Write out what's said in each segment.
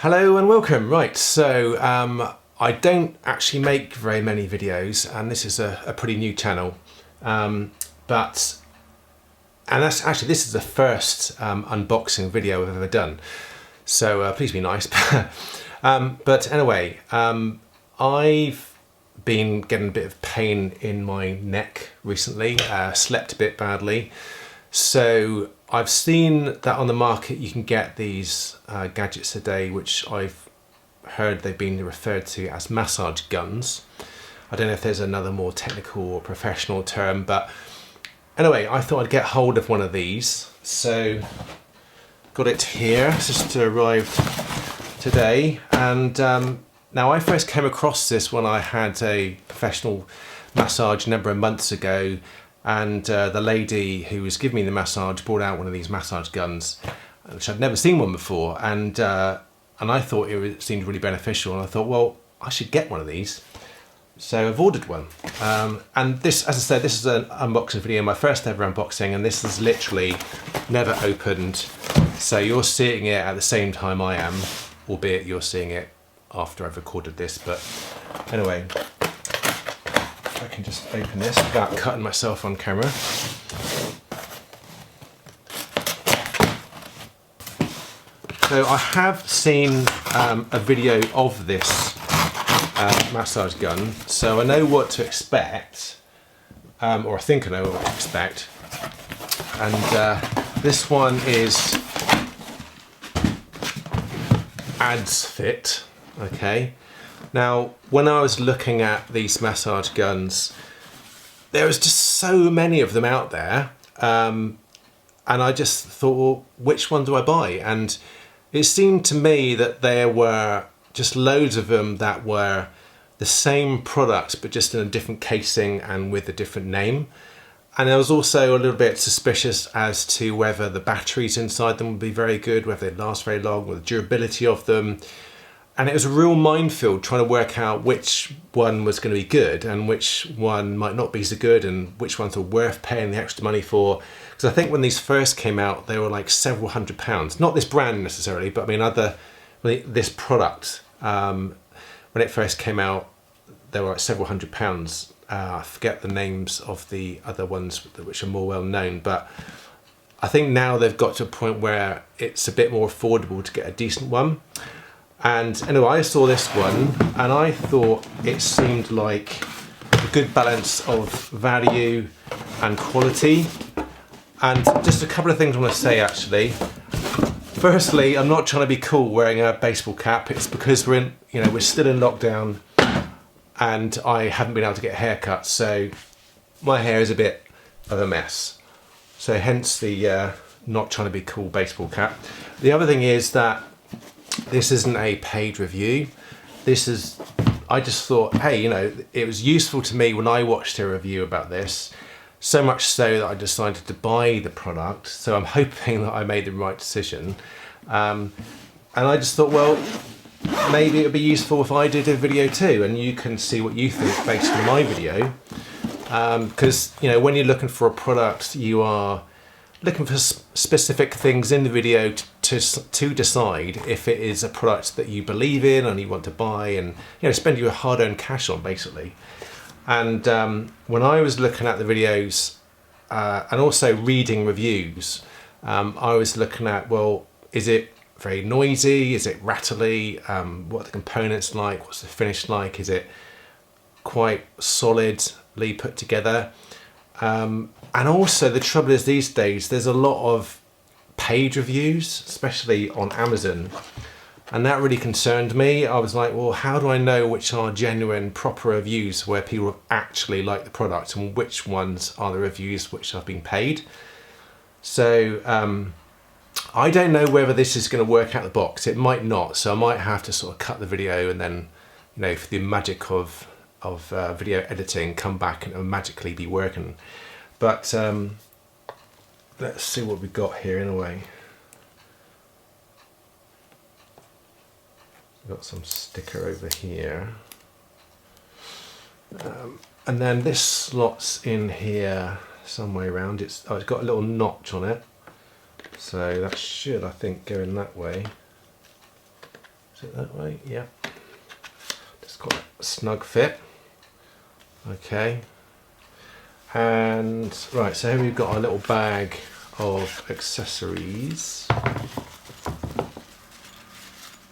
Hello and welcome. Right, so I don't actually make very many videos, and this is a pretty new channel, this is the first unboxing video I've ever done, so please be nice. But anyway, I've been getting a bit of pain in my neck recently, slept a bit badly, so I've seen that on the market you can get these gadgets today, which I've heard they've been referred to as massage guns. I don't know if there's another more technical or professional term, but anyway, I thought I'd get hold of one of these. So got it here, it's just arrived today. And now I first came across this when I had a professional massage a number of months ago, and the lady who was giving me the massage brought out one of these massage guns, which I'd never seen one before, and I thought it seemed really beneficial, and I thought, well, I should get one of these. So I've ordered one, and this, as I said, this is an unboxing video, my first ever unboxing, and this is literally never opened, so you're seeing it at the same time I am, albeit you're seeing it after I've recorded this. But anyway, I can just open this without cutting myself on camera. So I have seen a video of this massage gun, so I know what to expect, or I think I know what to expect. And this one is Addsfit, okay? Now, when I was looking at these massage guns, there was just so many of them out there, and I just thought, well, which one do I buy? And it seemed to me that there were just loads of them that were the same product, but just in a different casing and with a different name. And I was also a little bit suspicious as to whether the batteries inside them would be very good, whether they'd last very long, or the durability of them. And it was a real minefield trying to work out which one was going to be good and which one might not be so good, and which ones are worth paying the extra money for. Because I think when these first came out, they were like several £100s. Not this brand necessarily, but I mean this product. When it first came out, they were like several £100s. I forget the names of the other ones which are more well known, but I think now they've got to a point where it's a bit more affordable to get a decent one. And anyway, I saw this one and I thought it seemed like a good balance of value and quality. And just a couple of things I want to say actually. Firstly, I'm not trying to be cool wearing a baseball cap. It's because we're still in lockdown and I haven't been able to get a haircut, so my hair is a bit of a mess. So hence the not trying to be cool baseball cap. The other thing is that this isn't a paid review. I just thought, hey, it was useful to me when I watched a review about this, so much so that I decided to buy the product. So I'm hoping that I made the right decision. And I just thought, well, maybe it would be useful if I did a video too, and you can see what you think based on my video. Because, when you're looking for a product, you are looking for specific things in the video to decide if it is a product that you believe in and you want to buy and spend your hard-earned cash on, basically. And when I was looking at the videos and also reading reviews, I was looking at, well, is it very noisy? Is it rattly? What are the components like? What's the finish like? Is it quite solidly put together? And also the trouble is these days there's a lot of paid reviews, especially on Amazon, and that really concerned me. I was like, well, how do I know which are genuine, proper reviews where people have actually liked the product and which ones are the reviews which have been paid? So I don't know whether this is going to work out the box. It might not, so I might have to sort of cut the video and then, for the magic of video editing, come back and it'll magically be working. But let's see what we've got here in a way. We've got some sticker over here. And then this slots in here some way around. It's got a little notch on it. So that should, I think, go in that way. Is it that way? Yeah. Just got a snug fit. Okay. And right, so here we've got our little bag of accessories.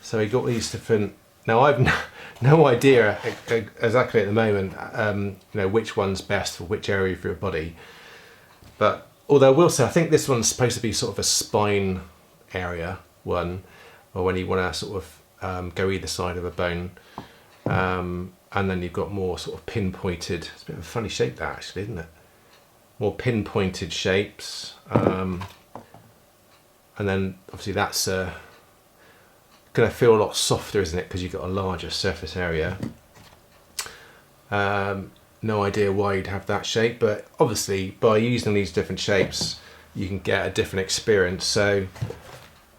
So we got these different. Now I've no idea exactly at the moment, you know, which one's best for which area of your body. But although I will say, I think this one's supposed to be sort of a spine area one, or when you want to sort of go either side of a bone. And then you've got more sort of pinpointed. It's a bit of a funny shape, that actually, isn't it? More pinpointed shapes, and then obviously that's going to feel a lot softer, isn't it? Because you've got a larger surface area. No idea why you'd have that shape, but obviously by using these different shapes, you can get a different experience. So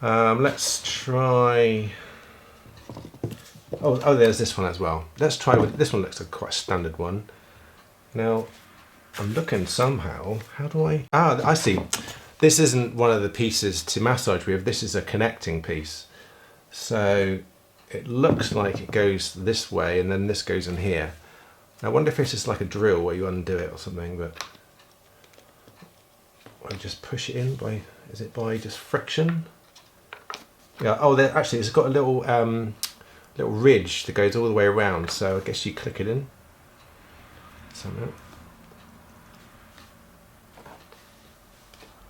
let's try. Oh, there's this one as well. Let's try with this one. Looks like quite a standard one. Now, I'm looking somehow. How do I? Ah, I see. This isn't one of the pieces to massage with. This is a connecting piece. So it looks like it goes this way, and then this goes in here. I wonder if it's just like a drill where you undo it or something. But I just push it in by. Is it by just friction? Yeah. Oh, actually, it's got a little. Little ridge that goes all the way around, so I guess you click it in somehow.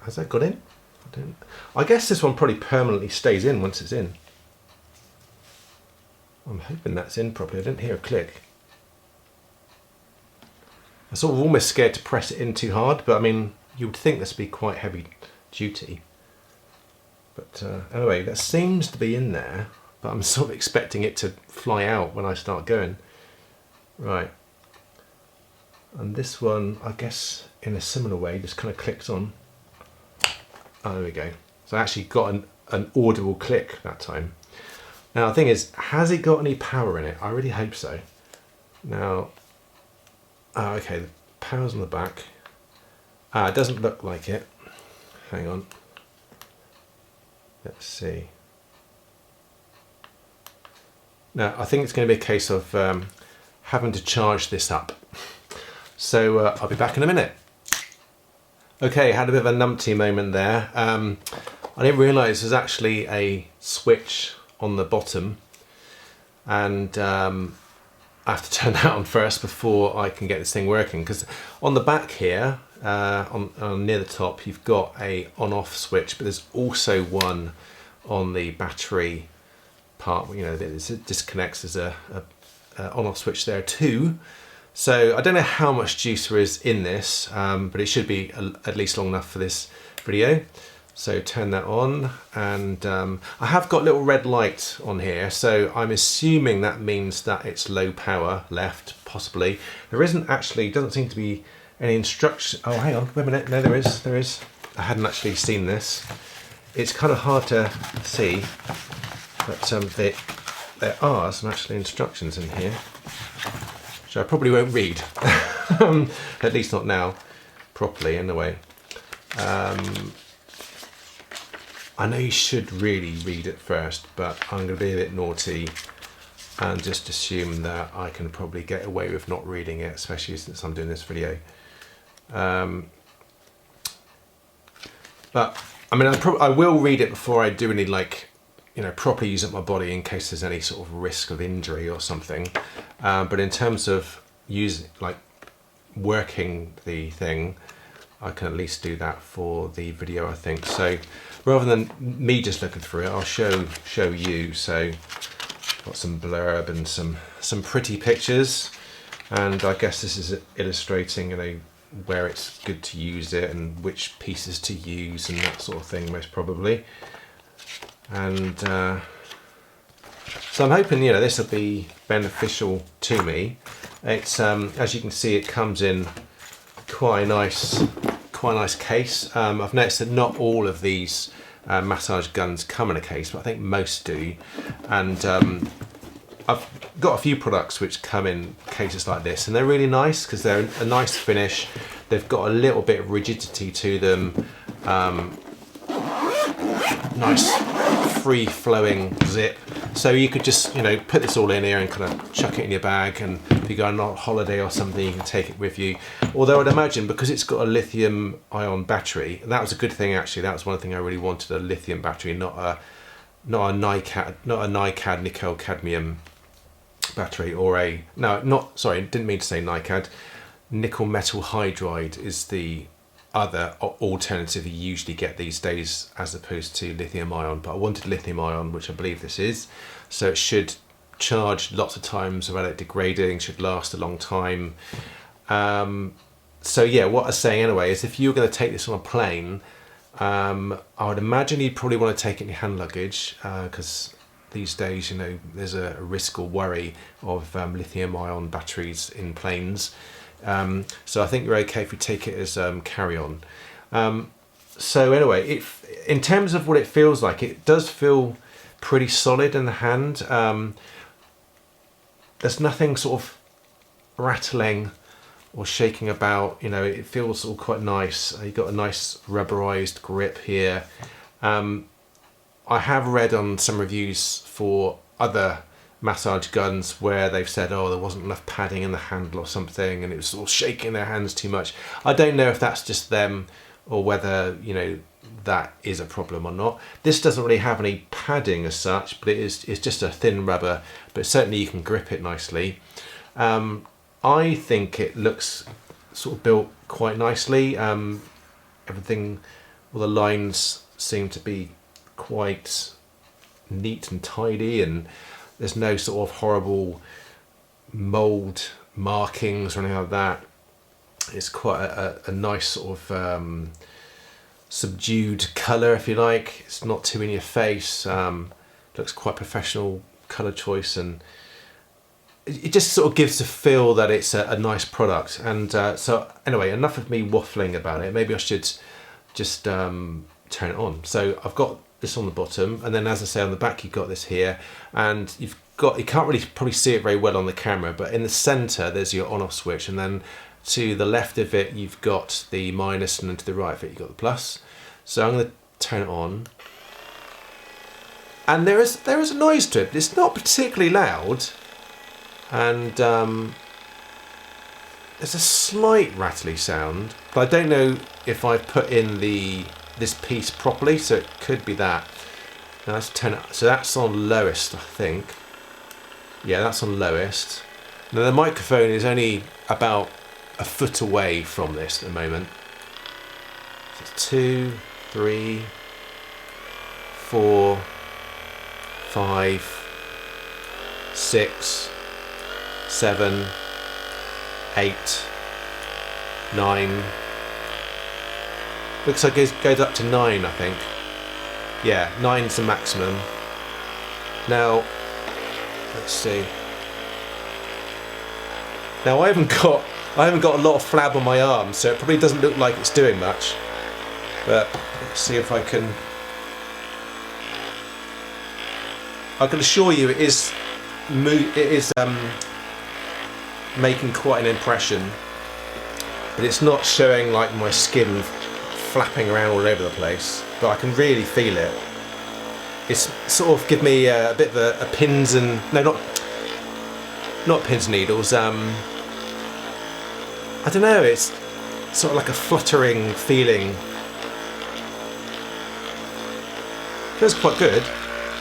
Has that got in? I guess this one probably permanently stays in once it's in. I'm hoping that's in properly. I didn't hear a click. I'm sort of almost scared to press it in too hard, but I mean, you would think this would be quite heavy duty. But anyway, that seems to be in there. But I'm sort of expecting it to fly out when I start going. Right. And this one, I guess, in a similar way, just kind of clicks on. Oh, there we go. So I actually got an audible click that time. Now, the thing is, has it got any power in it? I really hope so. Now, okay, the power's on the back. It doesn't look like it. Hang on. Let's see. Now, I think it's going to be a case of having to charge this up. So I'll be back in a minute. Okay, had a bit of a numpty moment there. I didn't realise there's actually a switch on the bottom, and I have to turn that on first before I can get this thing working. Because on the back here, on near the top, you've got a on-off switch, but there's also one on the battery part, you know, it disconnects as a on-off switch there too. So I don't know how much juice there is in this, but it should be at least long enough for this video. So turn that on, and I have got a little red light on here, so I'm assuming that means that it's low power left, possibly. There isn't actually, doesn't seem to be any instruction. Oh, hang on, wait a minute. No, there is. I hadn't actually seen this. It's kind of hard to see. But there are some actually instructions in here, which I probably won't read, at least not now, properly anyway. I know you should really read it first, but I'm going to be a bit naughty and just assume that I can probably get away with not reading it, especially since I'm doing this video. But I mean, I will read it before I do any, like, you know, properly use up my body in case there's any sort of risk of injury or something. But in terms of working the thing, I can at least do that for the video, I think. So rather than me just looking through it, I'll show you. So got some blurb and some pretty pictures, and I guess this is illustrating, you know, where it's good to use it and which pieces to use and that sort of thing, most probably. And so I'm hoping, you know, this will be beneficial to me. It's as you can see, it comes in quite a nice case. I've noticed that not all of these massage guns come in a case, but I think most do. And I've got a few products which come in cases like this, and they're really nice because they're a nice finish. They've got a little bit of rigidity to them. Nice free flowing zip, So you could just, you know, put this all in here and kind of chuck it in your bag, and if you go on a holiday or something, you can take it with you. Although I'd imagine, because it's got a lithium ion battery, and that was a good thing actually. That was one thing I really wanted, a lithium battery, not a NiCad nickel cadmium battery, or a didn't mean to say NiCad. Nickel metal hydride is the other alternative you usually get these days, as opposed to lithium ion. But I wanted lithium ion, which I believe this is, so it should charge lots of times without it degrading, should last a long time. So yeah, what I was saying anyway is, if you were going to take this on a plane, I would imagine you'd probably want to take it in your hand luggage, because these days, you know, there's a risk or worry of lithium ion batteries in planes. So I think you're okay if you take it as carry-on. So anyway, in terms of what it feels like, it does feel pretty solid in the hand. There's nothing sort of rattling or shaking about, you know, it feels all quite nice. You've got a nice rubberized grip here. I have read on some reviews for other massage guns where they've said, oh, there wasn't enough padding in the handle or something, and it was sort of shaking their hands too much. I don't know if that's just them, or whether, you know, that is a problem or not. This doesn't really have any padding as such, but it's just a thin rubber, but certainly you can grip it nicely. I think it looks sort of built quite nicely. Everything, all the lines seem to be quite neat and tidy, and there's no sort of horrible mold markings or anything like that. It's quite a nice sort of subdued colour, if you like. It's not too in your face. Looks quite professional colour choice, and it just sort of gives the feel that it's a nice product. And so anyway, enough of me waffling about it. Maybe I should just turn it on. So I've got this on the bottom, and then, as I say, on the back you've got this here, and you can't really probably see it very well on the camera, but in the center there's your on-off switch, and then to the left of it you've got the minus, and then to the right of it you've got the plus. So I'm going to turn it on, and there is a noise to it. It's not particularly loud, and there's a slight rattly sound, but I don't know if I've put in this piece properly, so it could be that. Now let's turn it, so that's on lowest, I think. Yeah, that's on lowest. Now the microphone is only about a foot away from this at the moment. So it's 2, 3, 4, 5, 6, 7, 8, 9. Looks like it goes up to 9, I think. Yeah, 9's the maximum. Now, let's see. Now I haven't got a lot of flab on my arm, so it probably doesn't look like it's doing much. But let's see if I can assure you it is making quite an impression, but it's not showing like my skin flapping around all over the place, but I can really feel it. It's sort of give me a bit of a pins and not pins and needles. I don't know. It's sort of like a fluttering feeling. Feels quite good.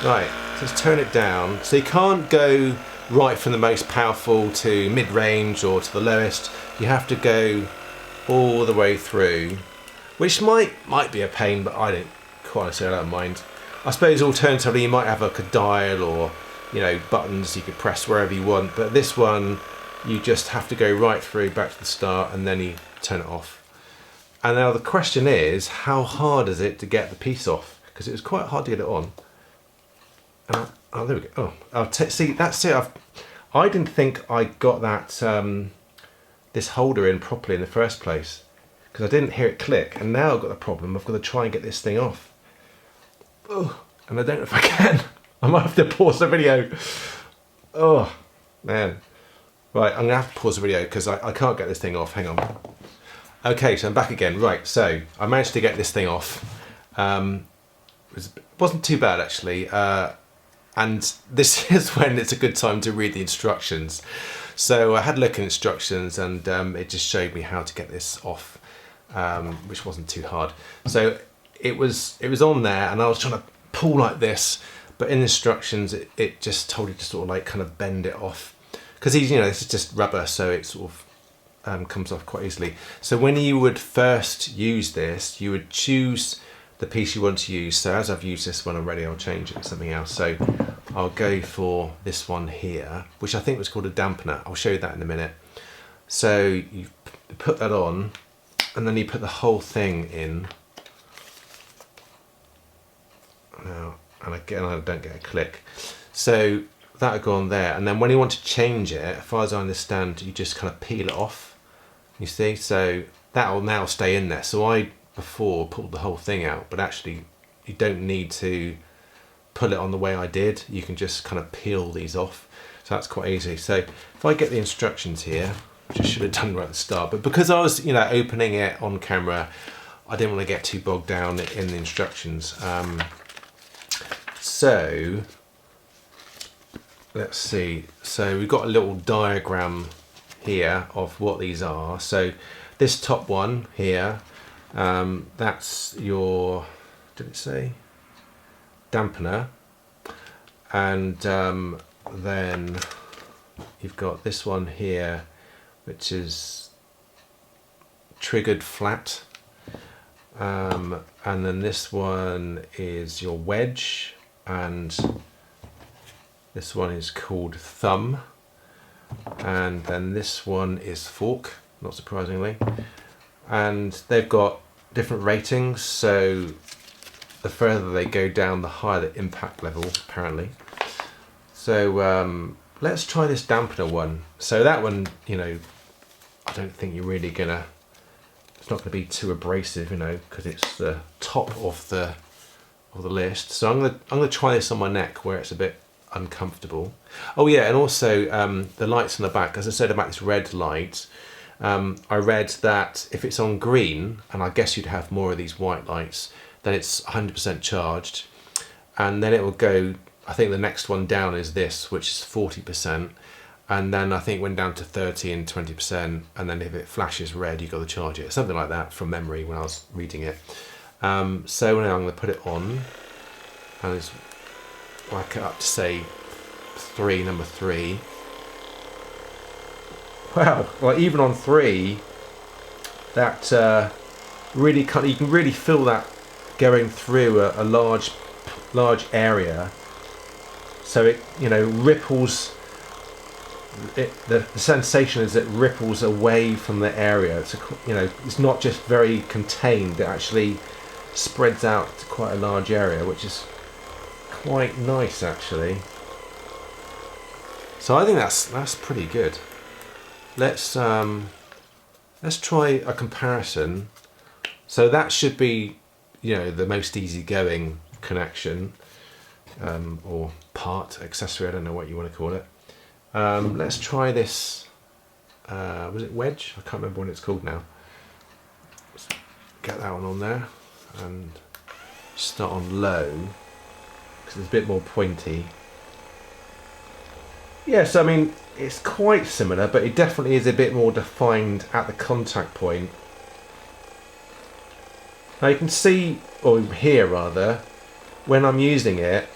Right, let's turn it down. So you can't go right from the most powerful to mid-range or to the lowest. You have to go all the way through, which might be a pain, but I don't quite say I don't mind. I suppose alternatively you might have like a dial, or, you know, buttons you could press wherever you want, but this one you just have to go right through back to the start, and then you turn it off. And now the question is, how hard is it to get the piece off? Because it was quite hard to get it on. Oh, there we go. Oh, see, that's it. I didn't think I got that this holder in properly in the first place, because I didn't hear it click, and now I've got the problem. I've got to try and get this thing off. Oh, and I don't know if I can. I might have to pause the video. Oh, man. Right, I'm going to have to pause the video because I can't get this thing off. Hang on. Okay, so I'm back again. Right, so I managed to get this thing off. It wasn't too bad, actually. And this is when it's a good time to read the instructions. So I had a look at instructions, and it just showed me how to get this off, which wasn't too hard. So it was on there, and I was trying to pull like this, but in the instructions it just told you to sort of like kind of bend it off, because this is just rubber, so it sort of comes off quite easily. So when you would first use this, you would choose the piece you want to use. So as I've used this one already, I'll change it to something else. So I'll go for this one here, which I think was called a dampener. I'll show you that in a minute. So you put that on, and then you put the whole thing in. Now, and again, I don't get a click. So that'll go on there, and then when you want to change it, as far as I understand, you just kind of peel it off. You see, so that'll now stay in there. So I before pulled the whole thing out, but actually you don't need to pull it on the way I did. You can just kind of peel these off, so that's quite easy. So if I get the instructions here, which I should have done right at the start, but because I was opening it on camera, I didn't want to get too bogged down in the instructions. So let's see, so we've got a little diagram here of what these are. So this top one here, that's your, did it say, dampener, and then you've got this one here, which is triggered flat, and then this one is your wedge, and this one is called thumb, and then this one is fork, not surprisingly. And they've got different ratings, so the further they go down, the higher the impact level, apparently. So let's try this dampener one. So that one, I don't think you're really gonna, it's not gonna be too abrasive, because it's the top of the list. So I'm gonna try this on my neck where it's a bit uncomfortable. Oh yeah, and also the lights on the back, as I said about this red light, I read that if it's on green, and I guess you'd have more of these white lights, then it's 100% charged, and then it will go, I think the next one down is this, which is 40%, and then I think it went down to 30 and 20%, and then if it flashes red, you've got to charge it, something like that from memory when I was reading it. So now I'm going to put it on, and just whack it up to say number 3. Wow, well, even on 3, that really you can really feel that going through a large area. So it ripples. The sensation is it ripples away from the area. It's it's not just very contained. It actually spreads out to quite a large area, which is quite nice actually. So I think that's pretty good. Let's try a comparison. So that should be, the most easygoing connection, or part, accessory, I don't know what you want to call it. Let's try this, was it wedge? I can't remember what it's called now. Let's get that one on there, and start on low, because it's a bit more pointy. Yes, I mean, it's quite similar, but it definitely is a bit more defined at the contact point. Now you can see, or hear rather, when I'm using it,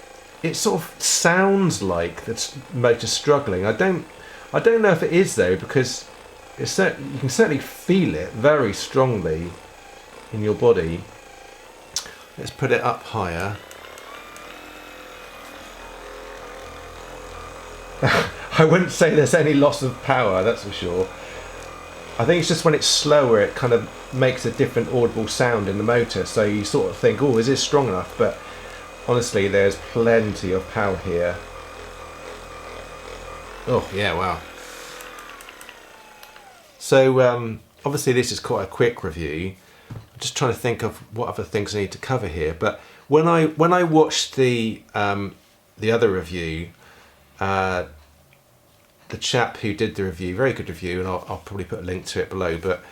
it sort of sounds like the motor's struggling. I don't know if it is though, because you can certainly feel it very strongly in your body. Let's put it up higher. I wouldn't say there's any loss of power, that's for sure. I think it's just when it's slower, it kind of makes a different audible sound in the motor. So you sort of think, oh, is this strong enough? But honestly, there's plenty of power here. Oh, yeah, wow. So obviously this is quite a quick review. I'm just trying to think of what other things I need to cover here. But when I watched the other review, the chap who did the review, very good review, and I'll probably put a link to it below, but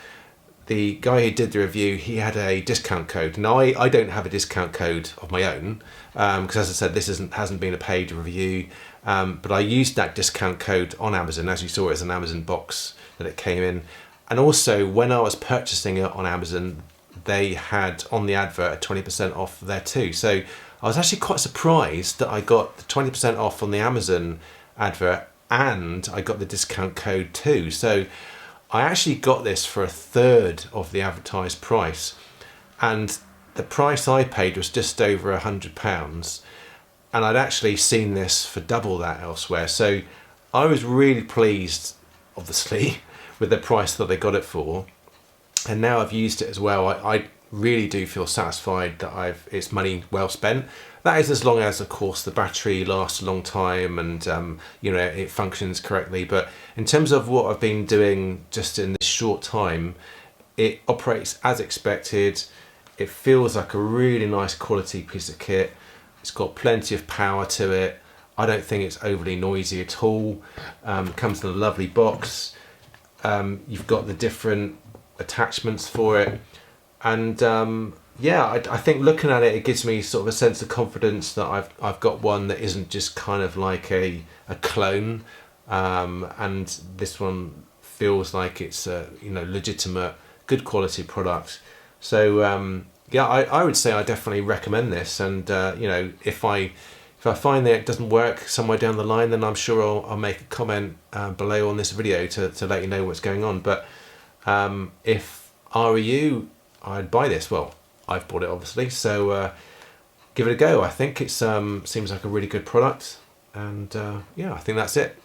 the guy who did the review, he had a discount code. Now I don't have a discount code of my own because, as I said, this hasn't been a paid review. But I used that discount code on Amazon. As you saw, it's an Amazon box that it came in. And also, when I was purchasing it on Amazon, they had on the advert 20% off there too. So I was actually quite surprised that I got the 20% off on the Amazon advert and I got the discount code too. So I actually got this for a third of the advertised price, and the price I paid was just over £100, and I'd actually seen this for double that elsewhere. So I was really pleased, obviously, with the price that I got it for, and now I've used it as well. I really do feel satisfied that it's money well spent. That is as long as, of course, the battery lasts a long time and it functions correctly. But in terms of what I've been doing just in this short time, it operates as expected. It feels like a really nice quality piece of kit. It's got plenty of power to it. I don't think it's overly noisy at all. It comes in a lovely box. You've got the different attachments for it. And I think looking at it, it gives me sort of a sense of confidence that I've got one that isn't just kind of like a clone, and this one feels like it's a legitimate, good quality product. So I would say I definitely recommend this. And if I find that it doesn't work somewhere down the line, then I'm sure I'll make a comment below on this video to let you know what's going on. But if I were you, I'd buy this. Well, I've bought it obviously, so give it a go. I think it seems like a really good product, and I think that's it.